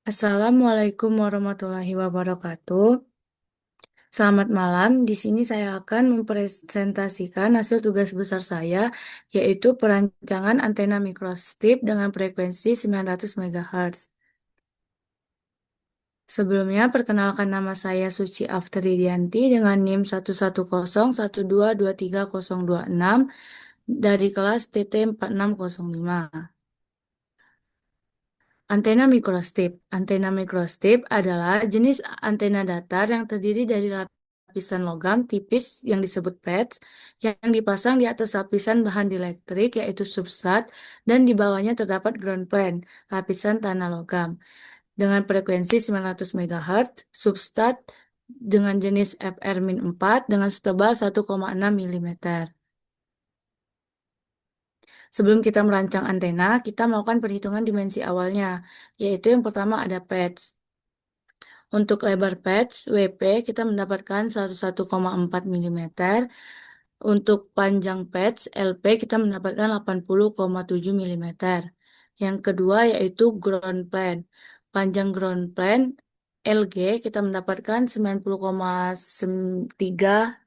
Assalamualaikum warahmatullahi wabarakatuh. Selamat malam. Di sini saya akan mempresentasikan hasil tugas besar saya, yaitu perancangan antena microstrip dengan frekuensi 900 MHz. Sebelumnya, perkenalkan nama saya Suci Aftridianti dengan NIM 11012230026 dari kelas TT 4605. Antena microstrip. Antena microstrip adalah jenis antena datar yang terdiri dari lapisan logam tipis yang disebut pads yang dipasang di atas lapisan bahan dieletrik yaitu substrat dan di bawahnya terdapat ground plane, lapisan tanah logam. Dengan frekuensi 900 MHz, substrat dengan jenis FR-4 dengan setebal 1,6 mm. Sebelum kita merancang antena, kita melakukan perhitungan dimensi awalnya, yaitu yang pertama ada patch. Untuk lebar patch, WP, kita mendapatkan 101,4 mm. Untuk panjang patch, LP, kita mendapatkan 80,7 mm. Yang kedua yaitu ground plane. Panjang ground plane, LG, kita mendapatkan 90,3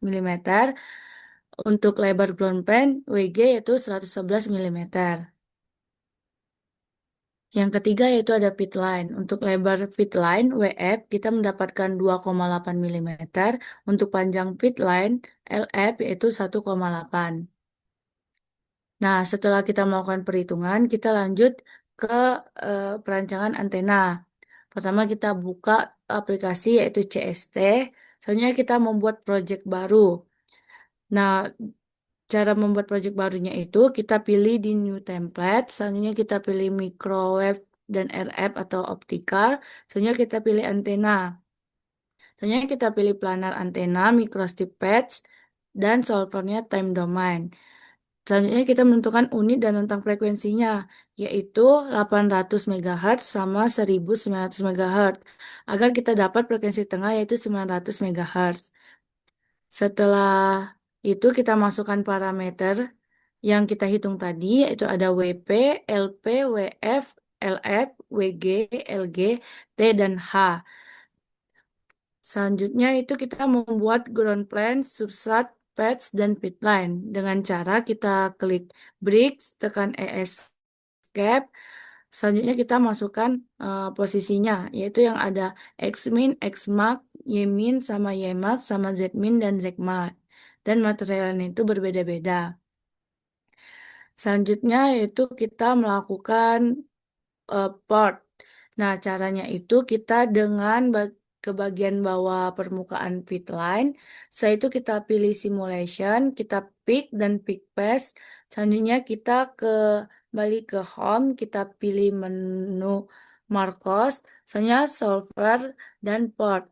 mm. Untuk lebar ground plane, WG, yaitu 111 mm. Yang ketiga yaitu ada pit line. Untuk lebar pit line WF kita mendapatkan 2,8 mm. Untuk panjang pit line LF yaitu 1,8. Nah, setelah kita melakukan perhitungan, kita lanjut ke perancangan antena. Pertama kita buka aplikasi yaitu CST. Selanjutnya kita membuat project baru. Nah, cara membuat project barunya itu kita pilih di new template, selanjutnya kita pilih microwave dan RF atau optical, selanjutnya kita pilih antena. Selanjutnya kita pilih planar antena, microstrip patch, dan solvernya time domain. Selanjutnya kita menentukan unit dan rentang frekuensinya, yaitu 800 MHz sama 1900 MHz, agar kita dapat frekuensi tengah yaitu 900 MHz. Setelah itu kita masukkan parameter yang kita hitung tadi, yaitu ada WP, LP, WF, LF, WG, LG, T, dan H. Selanjutnya itu kita membuat ground plane, substrat, patch, dan pit line. Dengan cara kita klik bricks, tekan escape. Selanjutnya kita masukkan posisinya, yaitu yang ada Xmin, Xmax, Ymin, sama Ymax, sama Zmin, dan Zmax. Dan materialnya itu berbeda-beda. Selanjutnya yaitu kita melakukan port. Nah, caranya itu kita dengan ke bagian bawah permukaan fit line. Setelah itu kita pilih simulation, kita pick dan pick path. Selanjutnya kita kembali ke home, kita pilih menu Marcos, selanjutnya solver dan port.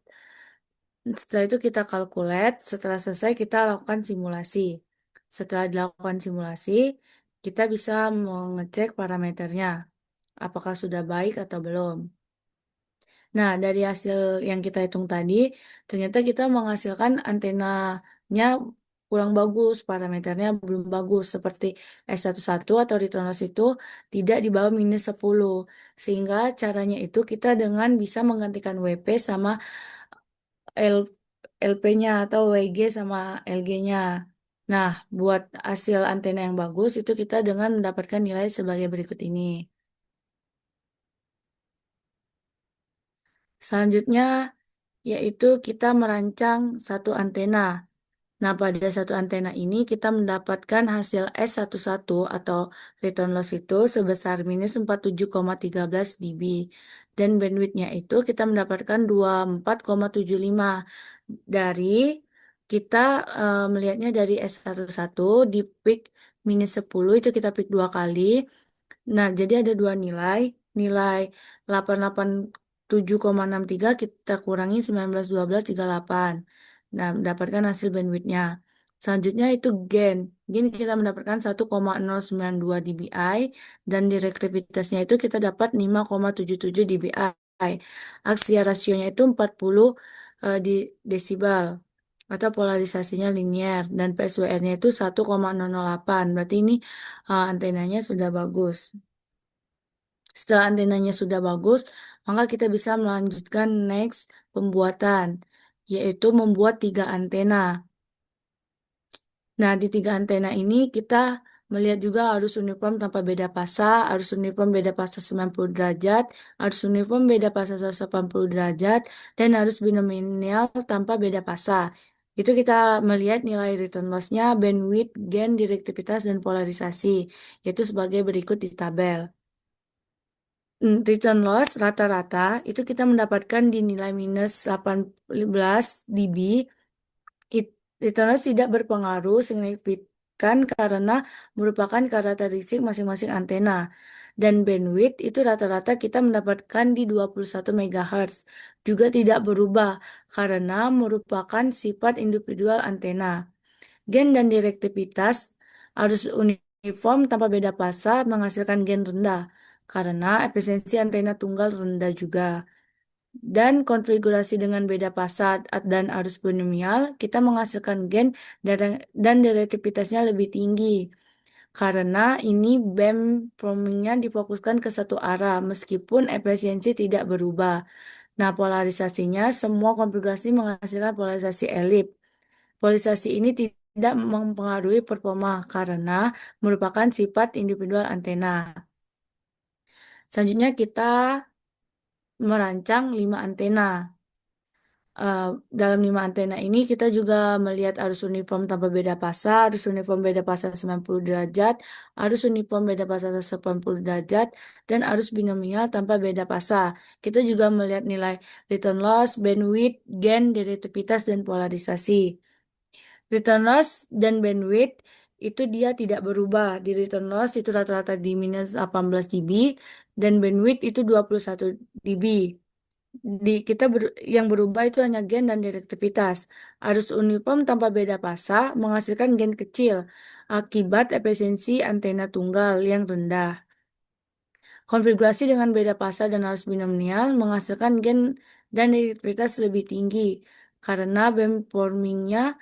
Setelah itu kita calculate, setelah selesai kita lakukan simulasi. Setelah dilakukan simulasi, kita bisa mengecek parameternya, apakah sudah baik atau belum. Nah, dari hasil yang kita hitung tadi, ternyata kita menghasilkan antenanya kurang bagus, parameternya belum bagus, seperti S11 atau return loss itu tidak di bawah -10. Sehingga caranya itu kita dengan bisa menggantikan WP sama L LP-nya atau WG sama LG-nya. Nah, buat hasil antena yang bagus itu kita dengan mendapatkan nilai sebagai berikut ini. Selanjutnya yaitu kita merancang satu antena. Nah, pada satu antena ini kita mendapatkan hasil S11 atau return loss itu sebesar -47,13 dB. Dan bandwidthnya itu kita mendapatkan 24,75 dari kita melihatnya dari S11 di peak -10 itu kita peak dua kali. Nah, jadi ada dua nilai. Nilai 887,63 kita kurangi 1912,38. Nah, mendapatkan hasil bandwidthnya. Selanjutnya itu gain. Gain kita mendapatkan 1,092 dBi dan direktivitasnya itu kita dapat 5,77 dBi. Aksial rasionya itu 40 di desibel atau polarisasinya linier dan PSWR-nya itu 1,008. Berarti ini antenanya sudah bagus. Setelah antenanya sudah bagus, maka kita bisa melanjutkan next pembuatan, yaitu membuat 3 antena. Nah, di 3 antena ini kita melihat juga arus uniform tanpa beda fasa, arus uniform beda fasa 90 derajat, arus uniform beda fasa 80 derajat, dan arus binomial tanpa beda fasa. Itu kita melihat nilai return loss-nya, bandwidth, gain, direktivitas, dan polarisasi, yaitu sebagai berikut di tabel. Return loss rata-rata itu kita mendapatkan di nilai minus 18 dB. It- Returns tidak berpengaruh signifikan karena merupakan karakteristik masing-masing antena. Dan bandwidth itu rata-rata kita mendapatkan di 21 MHz. Juga tidak berubah karena merupakan sifat individual antena. Gain dan direktivitas arus uniform tanpa beda fasa menghasilkan gain rendah karena efisiensi antena tunggal rendah juga. Dan konfigurasi dengan beda pasar dan arus binomial, kita menghasilkan gain dan directivitasnya lebih tinggi. Karena ini BEM formingnya difokuskan ke satu arah, meskipun efisiensi tidak berubah. Nah, polarisasinya, semua konfigurasi menghasilkan polarisasi elip. Polarisasi ini tidak mempengaruhi performa karena merupakan sifat individual antena. Selanjutnya kita merancang 5 antena. Eh, dalam 5 antena ini kita juga melihat arus uniform tanpa beda fasa, arus uniform beda fasa 90 derajat, arus uniform beda fasa 80 derajat, dan arus binomial tanpa beda fasa. Kita juga melihat nilai return loss, bandwidth, gain, directivitas, dan polarisasi. Return loss dan bandwidth itu dia tidak berubah. Di return loss itu rata-rata di minus 18 dB, dan bandwidth itu 21 dB. Yang berubah itu hanya gain dan direktivitas. Arus uniform tanpa beda fasa menghasilkan gain kecil akibat efisiensi antena tunggal yang rendah. Konfigurasi dengan beda fasa dan arus binomial menghasilkan gain dan direktivitas lebih tinggi karena beamformingnya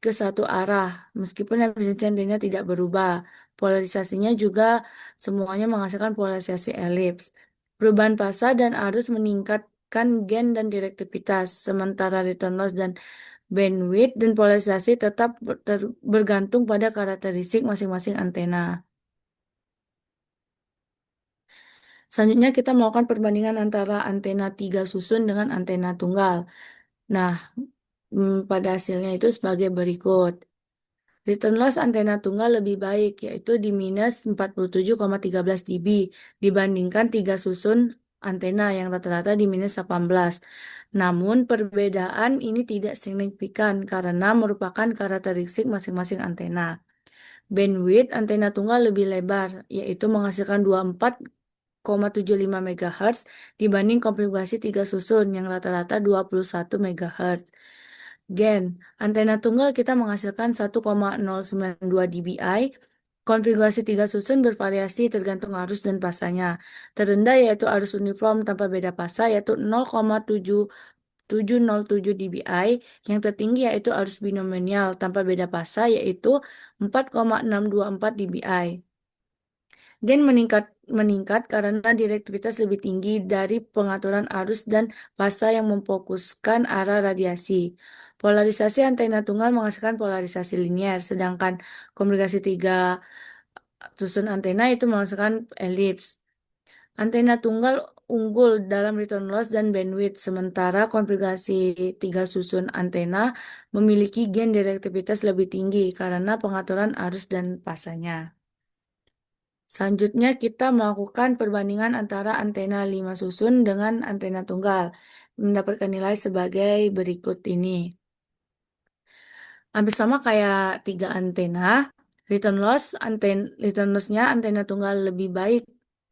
ke satu arah, meskipun efisiensi antena tidak berubah. Polarisasinya juga semuanya menghasilkan polarisasi elips. Perubahan fasa dan arus meningkatkan gain dan direktivitas, sementara return loss dan bandwidth dan polarisasi tetap bergantung pada karakteristik masing-masing antena. Selanjutnya kita melakukan perbandingan antara antena 3 susun dengan antena tunggal. Nah, pada hasilnya itu sebagai berikut. Return loss antena tunggal lebih baik, yaitu di minus 47,13 dB dibandingkan 3 susun antena yang rata-rata di minus 18. Namun, perbedaan ini tidak signifikan karena merupakan karakteristik masing-masing antena. Bandwidth antena tunggal lebih lebar, yaitu menghasilkan 24,75 MHz dibanding konfigurasi 3 susun yang rata-rata 21 MHz. Gain, antena tunggal kita menghasilkan 1,092 dBi. Konfigurasi 3 susun bervariasi tergantung arus dan pasanya. Terendah yaitu arus uniform tanpa beda fasa yaitu 0,7707 dBi. Yang tertinggi yaitu arus binomial tanpa beda fasa yaitu 4,624 dBi. Gain meningkat karena direktivitas lebih tinggi dari pengaturan arus dan fasa yang memfokuskan arah radiasi. Polarisasi antena tunggal menghasilkan polarisasi linear, sedangkan komunikasi 3 susun antena itu menghasilkan elips. Antena tunggal unggul dalam return loss dan bandwidth, sementara konfigurasi 3 susun antena memiliki gain direktivitas lebih tinggi karena pengaturan arus dan fasanya. Selanjutnya kita melakukan perbandingan antara antena 5 susun dengan antena tunggal. Mendapatkan nilai sebagai berikut ini. Hampir sama kayak 3 antena. Return loss-nya antena tunggal lebih baik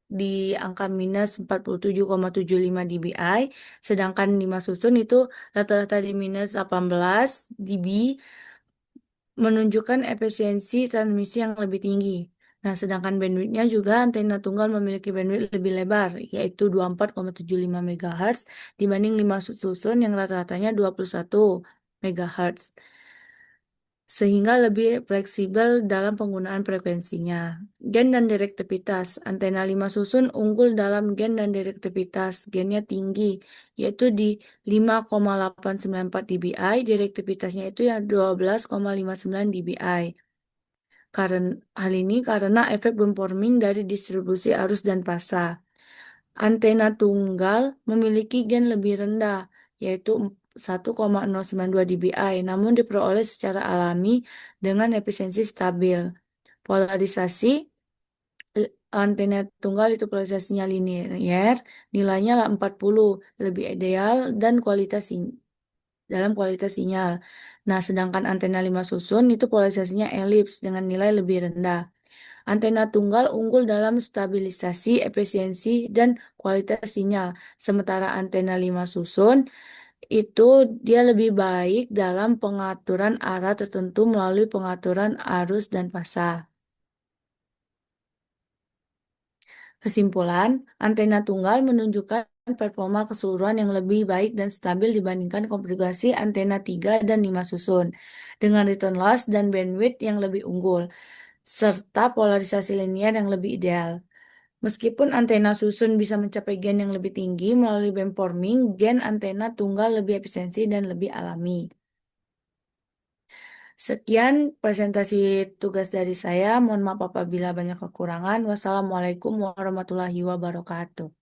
di angka minus 47,75 dBi, sedangkan 5 susun itu rata-rata di minus 18 dB, menunjukkan efisiensi transmisi yang lebih tinggi. Nah, sedangkan bandwidth-nya juga antena tunggal memiliki bandwidth lebih lebar, yaitu 24,75 MHz dibanding 5 susun yang rata-ratanya 21 MHz. sehingga lebih fleksibel dalam penggunaan frekuensinya. Gen dan direktivitas. Antena 5 susun unggul dalam gen dan direktivitas. Gennya tinggi, yaitu di 5,894 dBi, direktivitasnya itu ya 12,59 dBi. Karena hal ini karena efek beamforming dari distribusi arus dan fasa. Antena tunggal memiliki gen lebih rendah, yaitu 1,092 dBi, namun diperoleh secara alami dengan efisiensi stabil. Polarisasi antena tunggal itu polarisasinya linier, nilainya lah 40, lebih ideal dan dalam kualitas sinyal. Nah, sedangkan antena 5 susun itu polarisasinya elips dengan nilai lebih rendah. Antena tunggal unggul dalam stabilisasi, efisiensi, dan kualitas sinyal. Sementara antena 5 susun itu dia lebih baik dalam pengaturan arah tertentu melalui pengaturan arus dan fasa. Kesimpulan, antena tunggal menunjukkan performa keseluruhan yang lebih baik dan stabil dibandingkan konfigurasi antena 3 dan 5 susun, dengan return loss dan bandwidth yang lebih unggul, serta polarisasi linear yang lebih ideal. Meskipun antena susun bisa mencapai gain yang lebih tinggi melalui beamforming, gain antena tunggal lebih efisiensi dan lebih alami. Sekian presentasi tugas dari saya. Mohon maaf apabila banyak kekurangan. Wassalamualaikum warahmatullahi wabarakatuh.